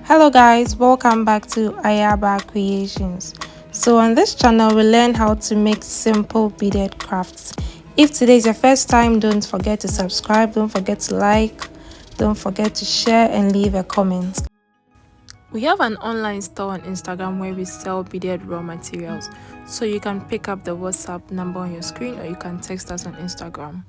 Hello guys, welcome back to Ayaba Creations. So on this channel we learn how to make simple beaded crafts. If today is your first time, don't forget to subscribe, don't forget to like, don't forget to share and leave a comment. We have an online store on Instagram where we sell beaded raw materials, so you can pick up the WhatsApp number on your screen or you can text us on Instagram.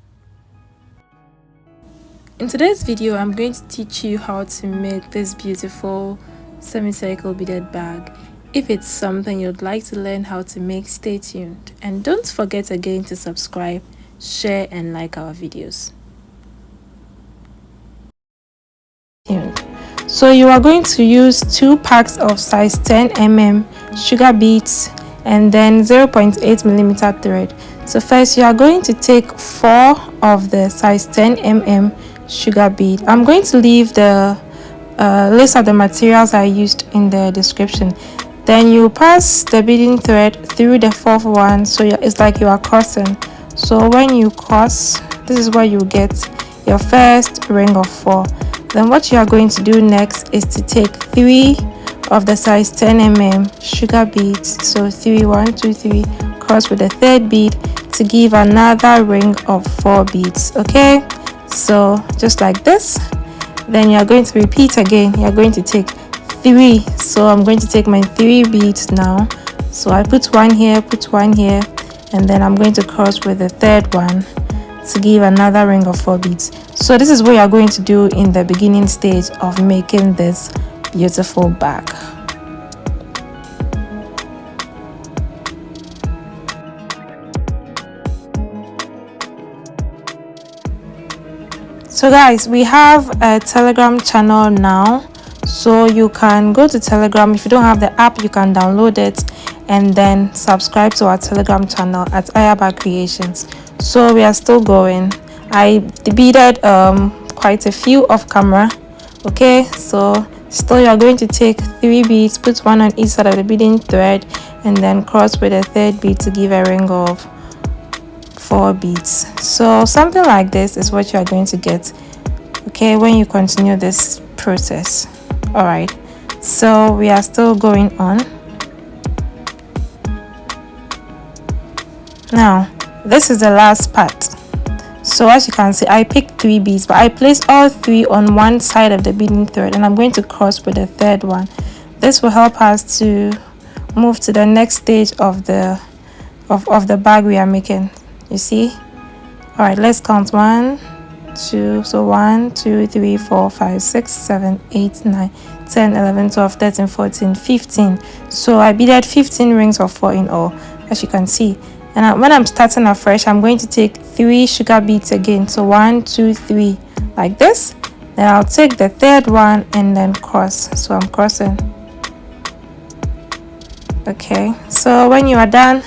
In today's video, I'm going to teach you how to make this beautiful semicircle beaded bag. If it's something you'd like to learn how to make, stay tuned. And don't forget again to subscribe, share and like our videos. So you are going to use 2 packs of size 10 mm sugar beads and then 0.8mm thread. So first you are going to take 4 of the size 10 mm sugar bead. I'm going to leave the list of the materials I used in the description. Then you pass the beading thread through the 4th one, so it's like you are crossing. So when you cross, this is where you get your first ring of 4. Then what you are going to do next is to take 3 of the size 10 mm sugar beads. So 3, 1, 2, 3, cross with the 3rd bead to give another ring of 4 beads. Okay, so just like this. Then you are going to repeat again. You are going to take 3. So I'm going to take my 3 beads now. So I put 1 here, put 1 here, and then I'm going to cross with the 3rd one to give another ring of 4 beads. So this is what you are going to do in the beginning stage of making this beautiful bag. So guys, we have a Telegram channel now, so you can go to Telegram. If you don't have the app, you can download it and then subscribe to our Telegram channel at Ayaba Creations. So we are still going. I beaded quite a few off camera. Okay, so still you are going to take 3 beads, put 1 on each side of the beading thread, and then cross with a 3rd bead to give a ring of 4 beads. So something like this is what you are going to get, okay, when you continue this process. All right, so we are still going on. Now this is the last part. So as you can see, I picked 3 beads, but I placed all 3 on one side of the beading thread, and I'm going to cross with the 3rd one. This will help us to move to the next stage of the bag we are making. You see? All right, let's count 1, 2. So 1, 2, 3, 4, 5, 6, 7, 8, 9, 10, 11, 12, 13, 14, 15. So I beaded 15 rings of 4 in all, as you can see. And when I'm starting afresh, I'm going to take 3 sugar beads again. So 1, 2, 3, like this. Then I'll take the 3rd one and then cross. So I'm crossing. Okay, so when you are done,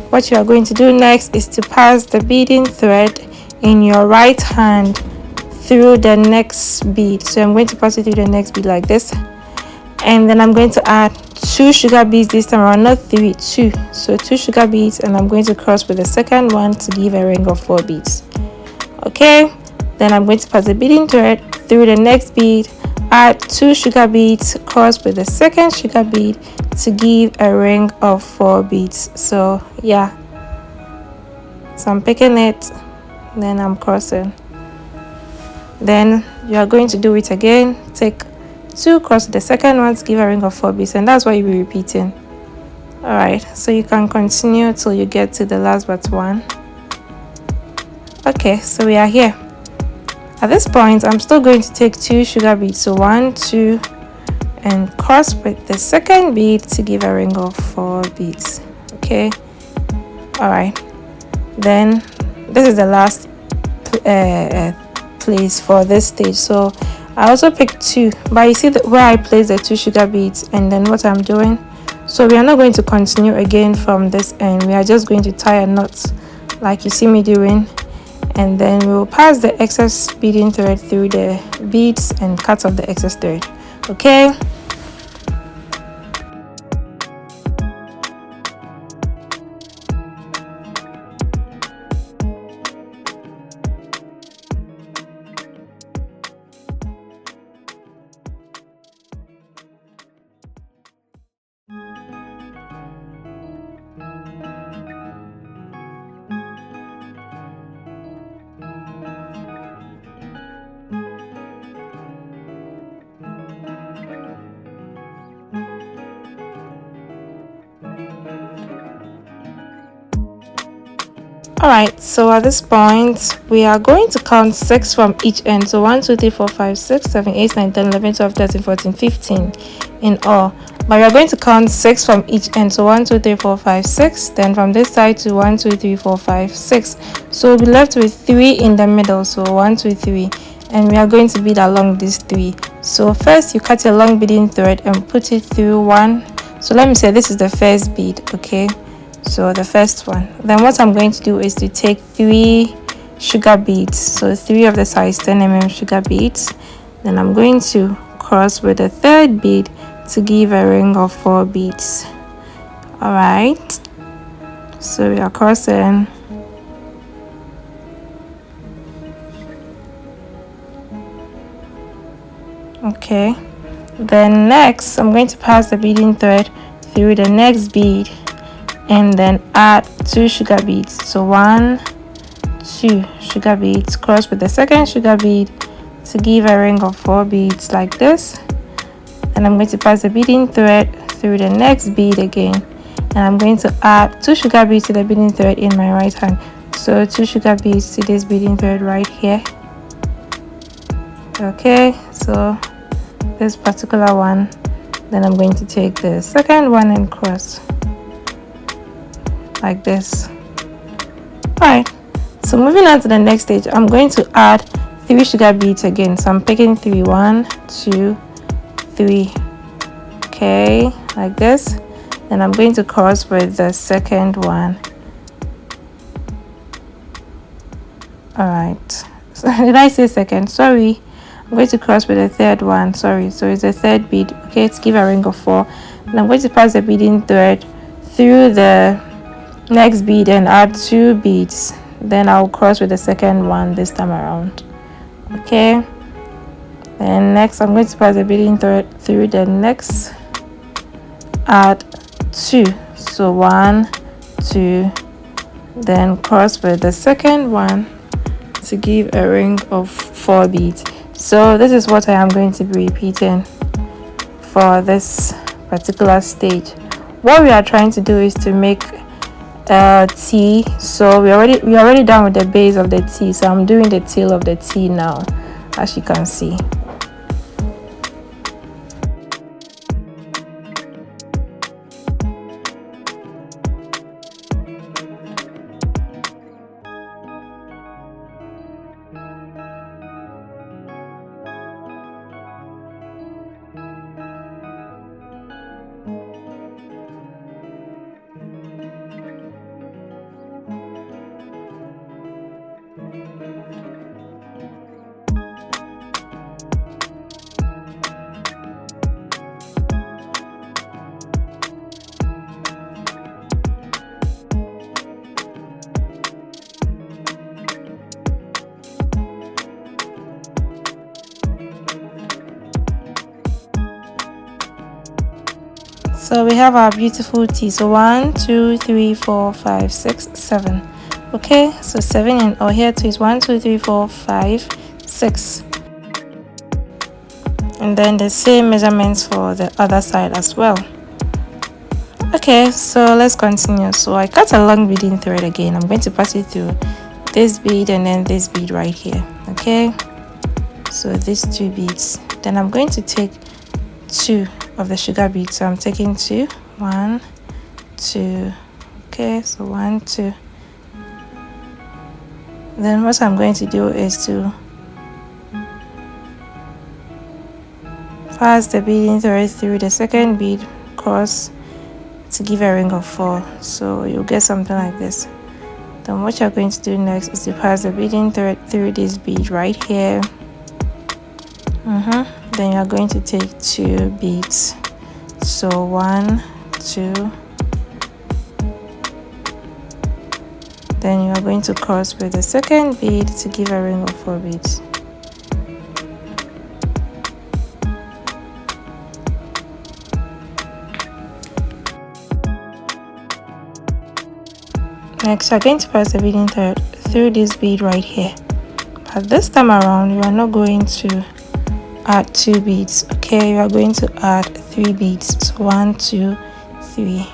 what you are going to do next is to pass the beading thread in your right hand through the next bead. So I'm going to pass it through the next bead like this, and then I'm going to add 2 sugar beads this time around, not 3, 2. So 2 sugar beads, and I'm going to cross with the 2nd one to give a ring of 4 beads. Okay, then I'm going to pass the beading thread through the next bead, add 2 sugar beads, cross with the 2nd sugar bead to give a ring of 4 beads. So yeah, so I'm picking it, then I'm crossing. Then you are going to do it again. Take 2, cross the 2nd one to give a ring of 4 beads, and that's what you'll be repeating. All right, so you can continue till you get to the last but 1. Okay, so we are here. At this point, I'm still going to take 2 sugar beads. So 1, 2, and cross with the 2nd bead to give a ring of 4 beads. Okay, all right, then this is the last place for this stage. So I also picked 2, but you see where I placed the 2 sugar beads and then what I'm doing. So we are not going to continue again from this end. We are just going to tie a knot like you see me doing, and then we will pass the excess beading thread through the beads and cut off the excess thread. Okay, All right, so at this point we are going to count 6 from each end. So 1 2 3 4 5 6 7 8 9 10 11 12 13 14 15 in all, but we are going to count 6 from each end. So 1 2 3 4 5 6, then from this side to 1 2 3 4 5 6, so we'll be left with 3 in the middle. So 1 2 3, and we are going to bead along these 3. So first you cut a long beading thread and put it through one. So let me say this is the first bead, okay? So the first one, then what I'm going to do is to take 3 sugar beads, so 3 of the size 10 sugar beads, then I'm going to cross with the third bead to give a ring of 4 beads. All right, so we are crossing. Okay, then next I'm going to pass the beading thread through the next bead and then add 2 sugar beads. So 1 2 sugar beads, cross with the second sugar bead to give a ring of 4 beads like this. And I'm going to pass the beading thread through the next bead again, and I'm going to add 2 sugar beads to the beading thread in my right hand. So 2 sugar beads to this beading thread right here. Okay, so this particular one, then I'm going to take the second one and cross like this. All right, so moving on to the next stage, I'm going to add 3 sugar beads again. So I'm picking 3 1 2 3, okay, like this. Then I'm going to cross with the second one. All right, so did I say second? Sorry, I'm going to cross with the third one. Sorry, so it's the third bead, okay, to give a ring of 4. And I'm going to pass the beading thread through the next bead and add 2 beads. Then I'll cross with the second one this time around. Okay, and next I'm going to pass the beading thread through the next, add 2, so 1 2, then cross with the second one to give a ring of 4 beads. So this is what I am going to be repeating for this particular stage. What we are trying to do is to make T. So we're already done with the base of the T, so I'm doing the tail of the T now, as you can see. So we have our beautiful T. So 1 2 3 4 5 6 7. Okay, so 7 in all. Here too is 1 2 3 4 5 6, and then the same measurements for the other side as well. Okay, so let's continue. So I cut a long beading thread again. I'm going to pass it through this bead and then this bead right here. Okay, so these 2 beads, then I'm going to take 2 of the sugar beads. So I'm taking 2 1 2, okay, so 1 2. Then what I'm going to do is to pass the beading thread through the second bead, cross to give a ring of 4. So you'll get something like this. Then what you're going to do next is to pass the beading thread through this bead right here. Then you're going to take 2 beads. So 1 2, then you are going to cross with the second bead to give a ring of 4 beads. Next, you're going to pass the beading thread through this bead right here, but this time around you are not going to add 2 beads. Okay, you are going to add 3 beads. So 1 2 3.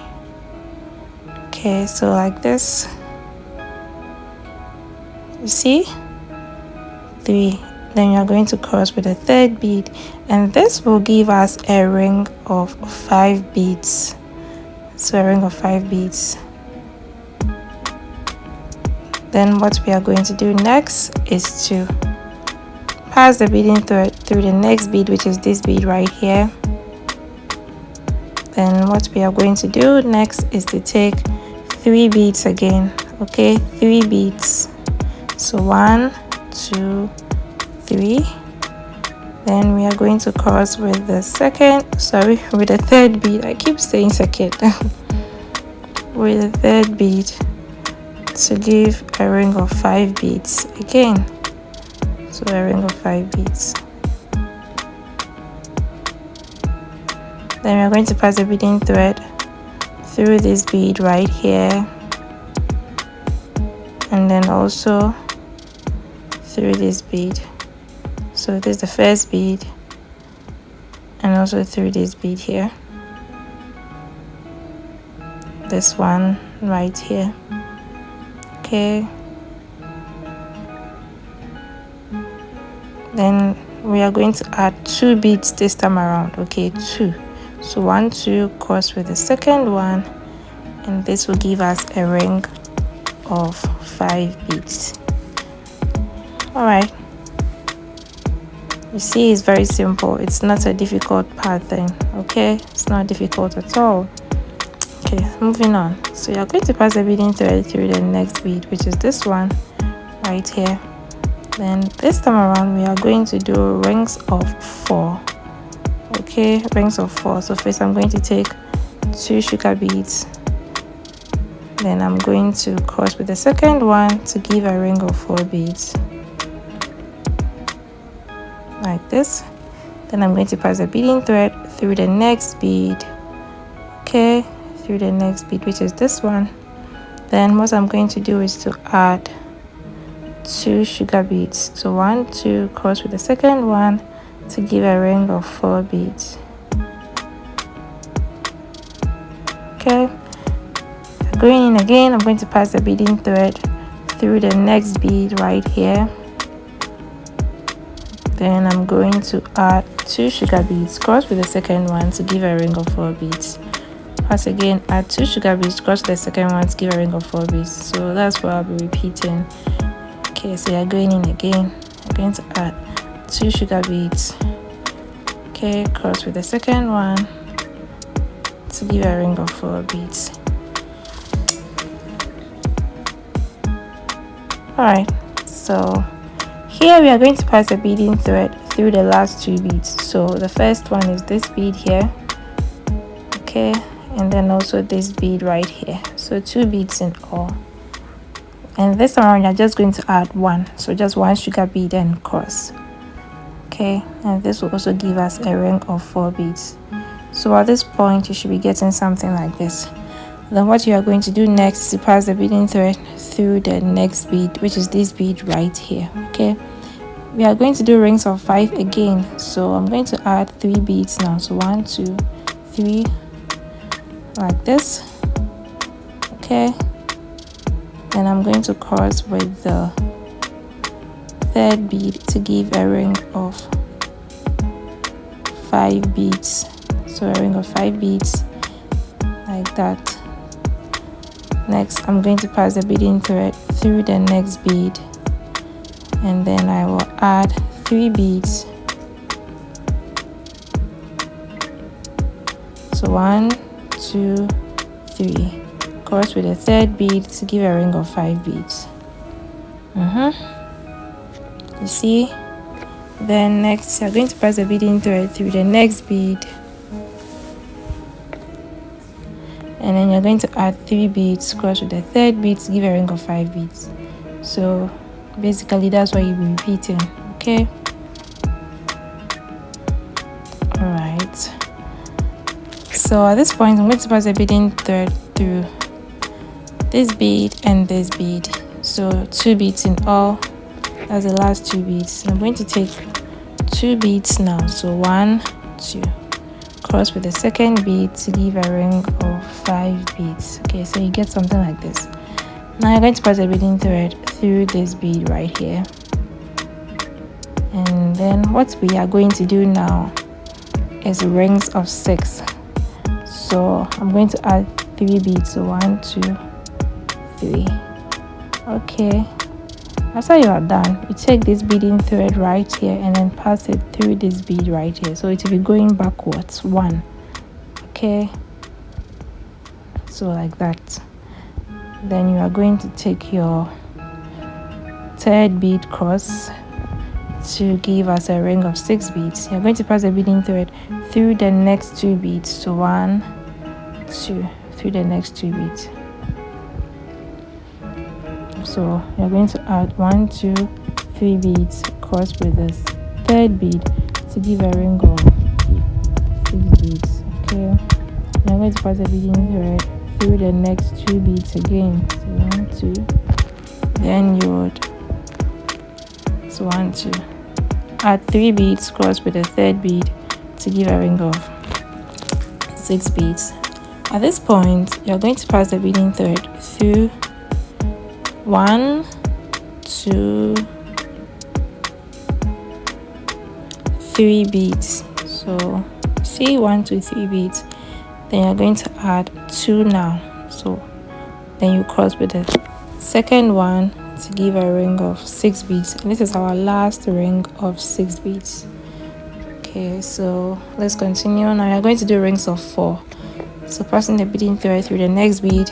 Okay, so like this. You see, 3. Then you are going to cross with a third bead, and this will give us a ring of 5 beads. So a ring of 5 beads. Then what we are going to do next is to pass the beading thread through the next bead, which is this bead right here. Then what we are going to do next is to take 3 beads again. Okay, 3 beads. So 1, 2, 3. Then we are going to cross with the with the third bead. I keep saying second. With the third bead to give a ring of 5 beads again. So a ring of 5 beads. Then we are going to pass the beading thread through this bead right here, and then also through this bead. So this is the first bead, and also through this bead here, this one right here. Okay, then we are going to add 2 beads this time around. Okay, 2. So 1, 2, cross with the second one, and this will give us a ring of 5 beads. All right, you see, it's very simple. It's not a difficult pattern. Okay, it's not difficult at all. Okay, moving on. So you're going to pass the beading thread through the next bead, which is this one right here. Then this time around we are going to do rings of 4. Okay, rings of 4. So first I'm going to take 2 sugar beads, then I'm going to cross with the second one to give a ring of 4 beads like this. Then I'm going to pass the beading thread through the next bead. Okay, through the next bead, which is this one. Then what I'm going to do is to add 2 sugar beads. So 1, 2, cross with the second one to give a ring of 4 beads. Okay, going in again, I'm going to pass the beading thread through the next bead right here. Then I'm going to add 2 sugar beads, cross with the second one to give a ring of 4 beads. Pass again, add 2 sugar beads, cross with the second one to give a ring of 4 beads. So that's what I'll be repeating. Okay, so you're going in again. I'm going to add 2 sugar beads. Okay, cross with the second one to give a ring of 4 beads. Alright, so here we are going to pass the beading thread through the last 2 beads. So the first one is this bead here. Okay, and then also this bead right here. So 2 beads in all. And this time you're just going to add 1. So just 1 sugar bead and cross. Okay, and this will also give us a ring of 4 beads. So at this point you should be getting something like this. Then what you are going to do next is to pass the beading thread through the next bead, which is this bead right here. Okay, we are going to do rings of 5 again. So I'm going to add 3 beads now. So 1, 2, 3, like this. Okay, and I'm going to cross with the third bead to give a ring of 5 beads. So a ring of 5 beads like that. Next, I'm going to pass the beading thread through the next bead, and then I will add 3 beads. So 1, 2, 3. Cross with the third bead to give a ring of 5 beads. You see? Then next, you're going to pass the beading thread through the next bead, and then you're going to add 3 beads, cross with the third bead to give a ring of 5 beads. So basically that's what you'll be repeating. Okay, all right. So at this point I'm going to pass the beading thread through this bead and this bead. So 2 beads in all. That's the last 2 beads. I'm going to take 2 beads now. So 1, 2, cross with the second bead to give a ring of 5 beads. Okay, so you get something like this. Now you're going to pass a beading thread through this bead right here, and then what we are going to do now is rings of 6. So I'm going to add 3 beads. So 1, 2, 3. Okay, after you are done, you take this beading thread right here and then pass it through this bead right here, so it will be going backwards 1. Okay, so like that. Then you are going to take your 3rd bead cross to give us a ring of 6 beads. You're going to pass the beading thread through the next 2 beads. So 1, 2, through the next 2 beads. So you're going to add 1, 2, 3 beads, cross with this 3rd bead to give a ring of 6 beads. Okay, you're going to pass the beading thread through the next 2 beads again. So 1, 2, then you would, so 1, 2, add 3 beads, cross with the 3rd bead to give a ring of 6 beads. At this point, you're going to pass the beading thread through 1, 2, 3 beads. So see 1, 2, 3 beads. Then you're going to add 2 now. So then you cross with the 2nd one to give a ring of 6 beads. And this is our last ring of 6 beads. Okay, so let's continue. Now you're going to do rings of 4. So passing the beading thread through the next bead,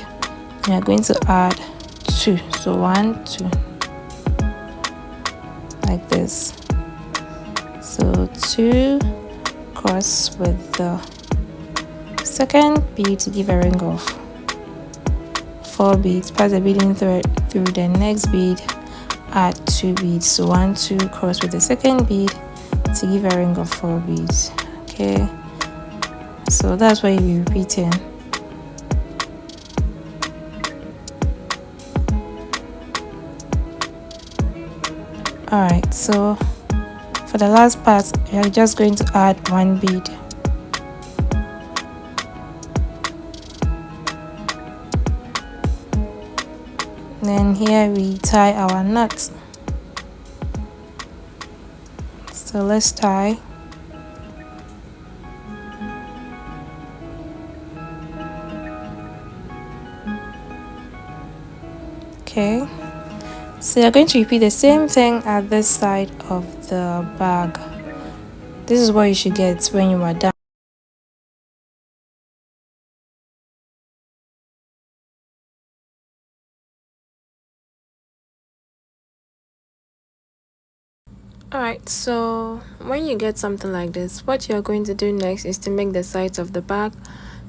you're going to add 2. So 1, 2, like this. So 2, cross with the 2nd bead to give a ring of 4 beads. Pass the beading thread through the next bead, add 2 beads. So 1, 2, cross with the 2nd bead to give a ring of 4 beads. Okay, so that's what you'll be repeating. Alright, so for the last part, you're just going to add 1 bead. Then here we tie our knot. So let's tie. Okay, so you're going to repeat the same thing at this side of the bag. This is what you should get when you are done. Alright, so when you get something like this, what you're going to do next is to make the sides of the bag.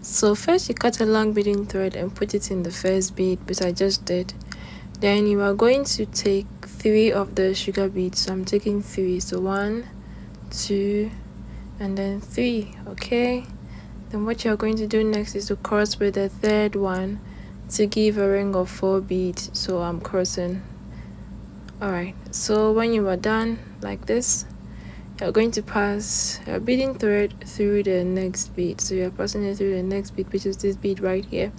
So first you cut a long beading thread and put it in the first bead, which I just did. Then you are going to take 3 of the sugar beads. So I'm taking 3. So 1, 2, and then 3. Okay, then what you're going to do next is to cross with the 3rd one to give a ring of 4 beads. So I'm crossing. Alright, so when you are done like this, you're going to pass your beading thread through the next bead. So you're passing it through the next bead, which is this bead right here.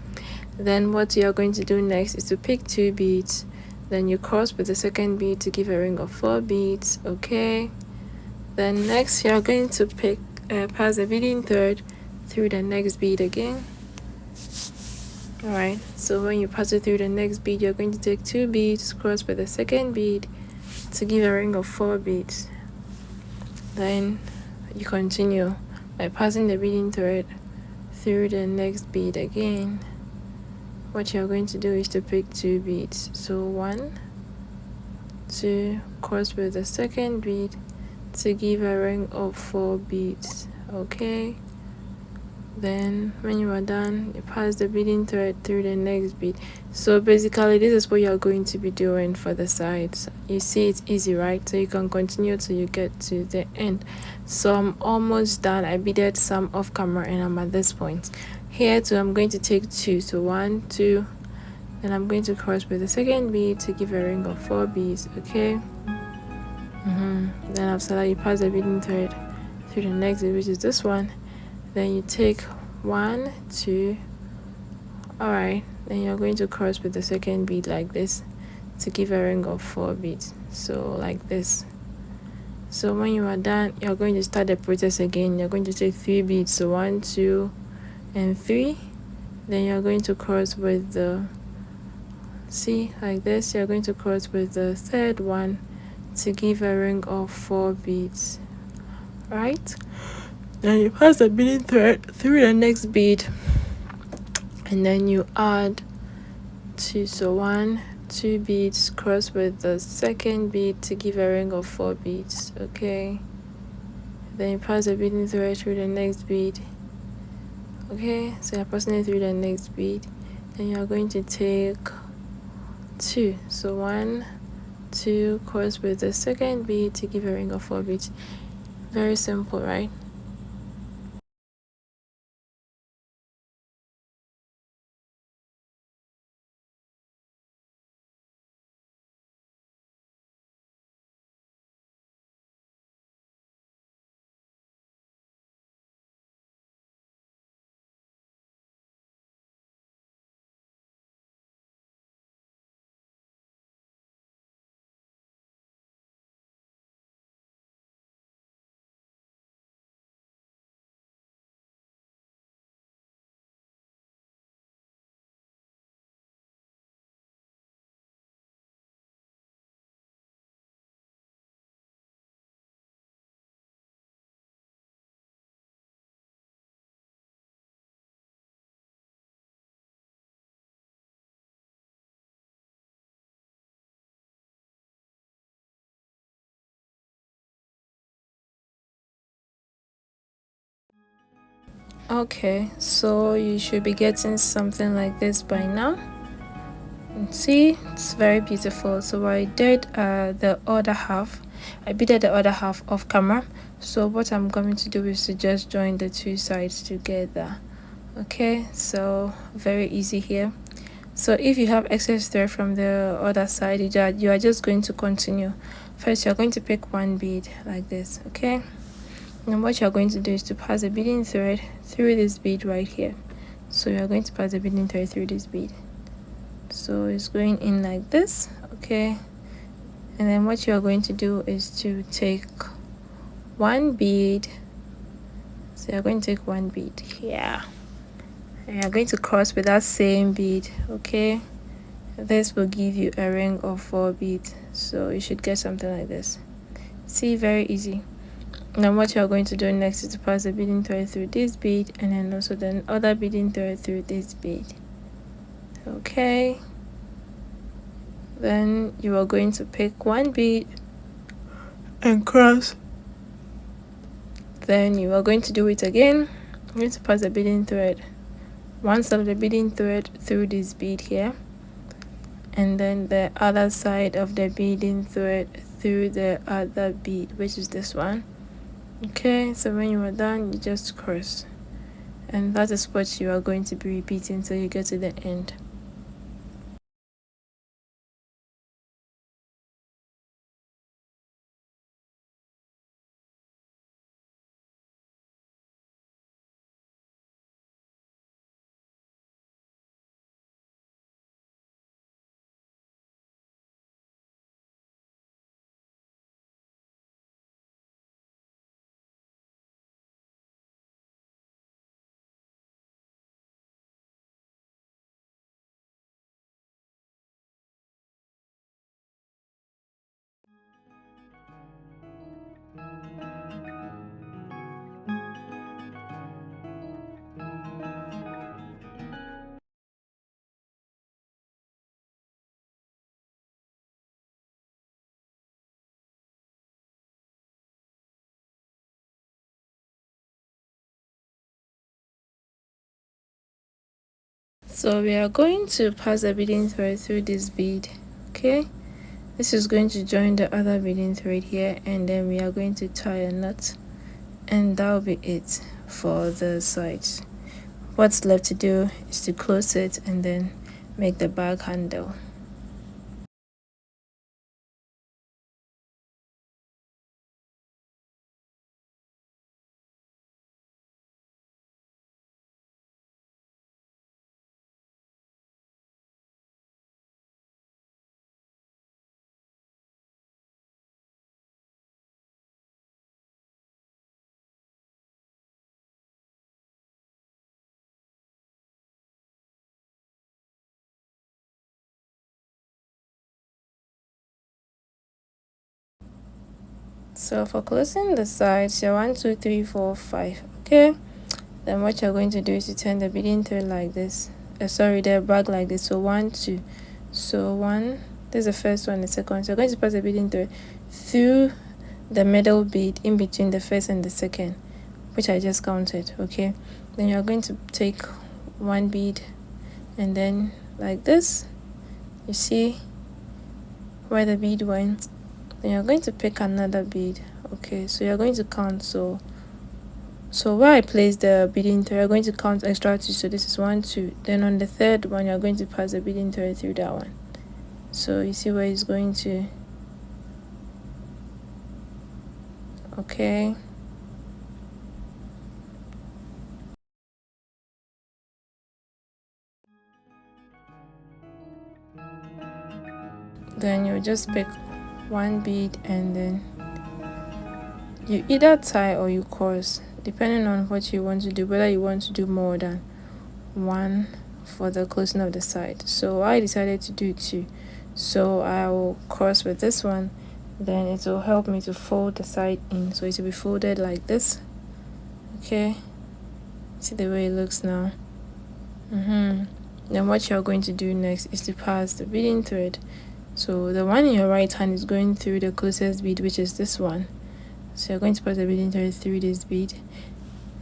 Then what you're going to do next is to pick 2 beads. Then you cross with the 2nd bead to give a ring of 4 beads. Okay, then next you're going to pass the beading thread through the next bead again. Alright, so when you pass it through the next bead, you're going to take 2 beads, cross with the 2nd bead to give a ring of 4 beads. Then you continue by passing the beading thread through the next bead again. What you're going to do is to pick 2 beads. So 1, 2, cross with the 2nd bead to give a ring of 4 beads. Okay, then when you are done, you pass the beading thread through the next bead. So basically this is what you're going to be doing for the sides. You see, it's easy, right? So you can continue till you get to the end. So I'm almost done. I beaded some off camera and I'm at this point. Here too, I'm going to take 2. So 1, 2, and I'm going to cross with the 2nd bead to give a ring of 4 beads. Okay, then after that you pass the beading thread through the next bead, which is this one. Then you take 1, 2, Alright, then you're going to cross with the second bead like this to give a ring of 4 beads. So like this. So when you are done, you're going to start the process again. You're going to take 3 beads, so 1, 2 and 3. Then you're going to cross with the, see, like this. You're going to cross with the third one to give a ring of 4 beads, right? Then you pass the beading thread through the next bead, and then you add 2, so 1, 2 beads, cross with the second bead to give a ring of 4 beads. Okay, then you pass the beading thread through the next bead. Okay, so you're passing it through the next bead. Then you're going to take 2, so 1, 2, cross with the second bead to give a ring of 4 beads. Very simple, right? Okay, so you should be getting something like this by now. And see, it's very beautiful. So what I did, the other half, I beaded the other half off camera. So what I'm going to do is to just join the 2 sides together. Okay, so very easy here. So if you have excess thread from the other side, you are just going to continue. First, you're going to pick 1 bead like this. Okay, and what you're going to do is to pass the beading thread through this bead right here. So you're going to pass the beading thread through this bead. So it's going in like this. Okay, and then what you're going to do is to take 1 bead. So you're going to take 1 bead here, and you're going to cross with that same bead. Okay, this will give you a ring of 4 beads, so you should get something like this. See, very easy. Now what you're going to do next is to pass the beading thread through this bead, and then also the other beading thread through this bead. Okay, then you are going to pick 1 bead and cross. Then you are going to do it again. I'm going to pass the beading thread, one side of the beading thread through this bead here, and then the other side of the beading thread through the other bead, which is this one. Okay, so when you are done, you just cross, and that is what you are going to be repeating until you get to the end. So we are going to pass the beading thread through this bead. Okay, this is going to join the other beading thread here, and then we are going to tie a knot, and that will be it for the sides. What's left to do is to close it and then make the bag handle. So for closing the sides, you're 1 2 3 4 5. Okay, then what you're going to do is to turn the beading thread like this, the bag like this. So 1 2, so 1, this is the first one, the second one. So you're going to pass the beading thread through the middle bead in between the first and the second, which I just counted. Okay, then you're going to take one bead, and then like this, you see where the bead went. Then you're going to pick another bead. Okay, so you're going to count. So where I place the beading thread, you're going to count extra 2. So this is 1 2. Then on the third one, you're going to pass the beading thread through that one. So you see where it's going to. Okay, then you just pick one bead, and then you either tie or you cross, depending on what you want to do, whether you want to do more than one for the closing of the side. So I decided to do 2, so I will cross with this one, then it will help me to fold the side in, so it will be folded like this. Okay, see the way it looks now. Then what you're going to do next is to pass the beading thread. So the one in your right hand is going through the closest bead, which is this one. So you're going to pass the beading thread through this bead.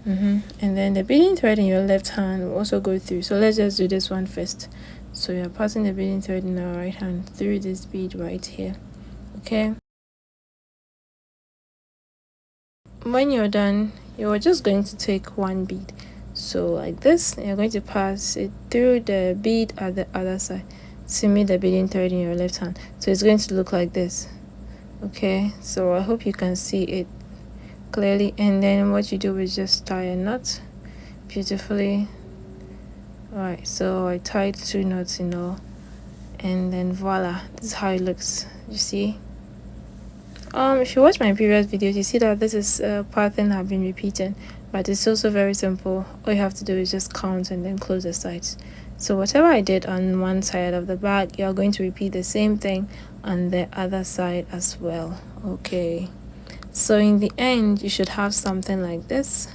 And then the beading thread in your left hand will also go through. So let's just do this one first. So you're passing the beading thread in our right hand through this bead right here. Okay, when you're done, you're just going to take one bead, so like this, and you're going to pass it through the bead at the other side to meet the beading thread in your left hand. So it's going to look like this. Okay, so I hope you can see it clearly. And then what you do is just tie a knot beautifully. Alright, so I tied 2 knots in all, and then voila, this is how it looks. You see, if you watch my previous videos, you see that this is a pattern I've been repeating, but it's also very simple. All you have to do is just count and then close the sides. So whatever I did on one side of the bag, you're going to repeat the same thing on the other side as well. Okay, so in the end, you should have something like this,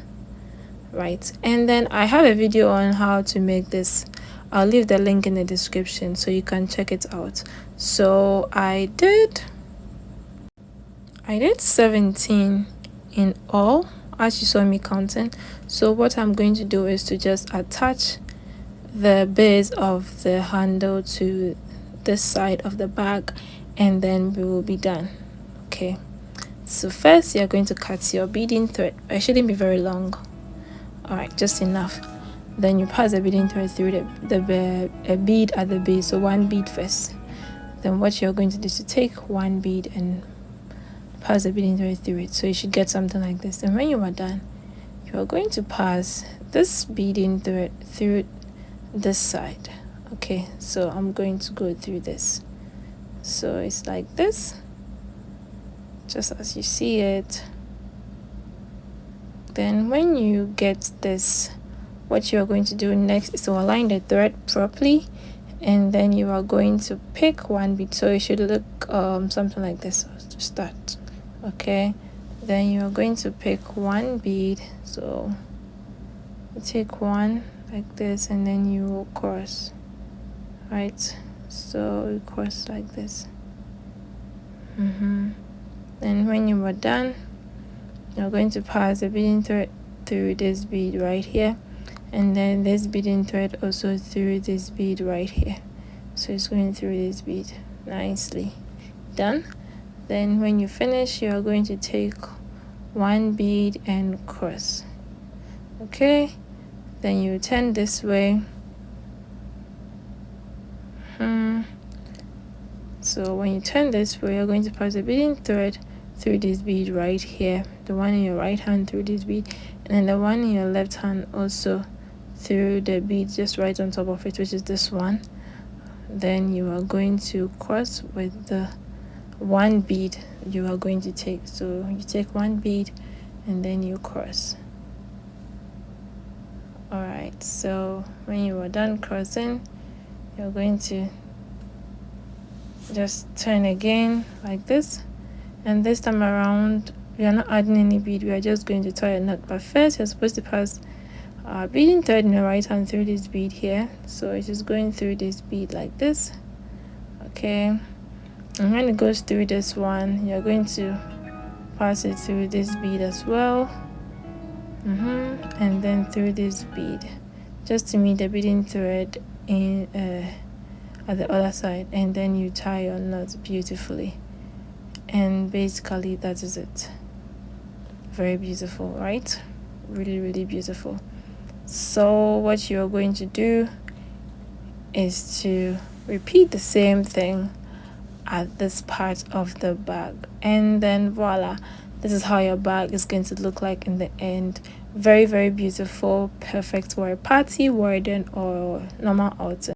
right? And then I have a video on how to make this. I'll leave the link in the description so you can check it out. So I did 17 in all, as you saw me counting. So what I'm going to do is to just attach the base of the handle to this side of the bag, and then we will be done. Okay, so first you're going to cut your beading thread. It shouldn't be very long. All right, just enough. Then you pass the beading thread through the bead at the base, so one bead first. Then what you're going to do is to take one bead and pass the beading thread through it, so you should get something like this. And when you are done, you are going to pass this beading thread through this side. Okay, so I'm going to go through this, so it's like this, just as you see it. Then when you get this, what you are going to do next is to align the thread properly, and then you are going to pick one bead, so it should look something like this to start. Okay, then you are going to pick one bead, so you take one like this, and then you will cross, right? So you cross like this. Then when you are done, you're going to pass the beading thread through this bead right here, and then this beading thread also through this bead right here. So it's going through this bead nicely. Done. Then when you finish, you are going to take one bead and cross. Okay, then you turn this way. So when you turn this way, you're going to pass the beading thread through this bead right here, the one in your right hand through this bead, and then the one in your left hand also through the bead just right on top of it, which is this one. Then you are going to cross with the one bead you are going to take. So you take one bead and then you cross. All right, so when you are done crossing, you're going to just turn again like this, and this time around We are not adding any bead, we are just going to tie a knot. But first you're supposed to pass beading thread in the right hand through this bead here. So it is going through this bead like this. Okay, and when it goes through this one, you're going to pass it through this bead as well, and then through this bead, just to meet the beading thread in at the other side, and then you tie your knot beautifully. And basically that is it. Very beautiful, right? Really, really beautiful. So what you're going to do is to repeat the same thing at this part of the bag, and then voila, this is how your bag is going to look like in the end. Very, very beautiful, perfect for a party, wedding, or normal outing.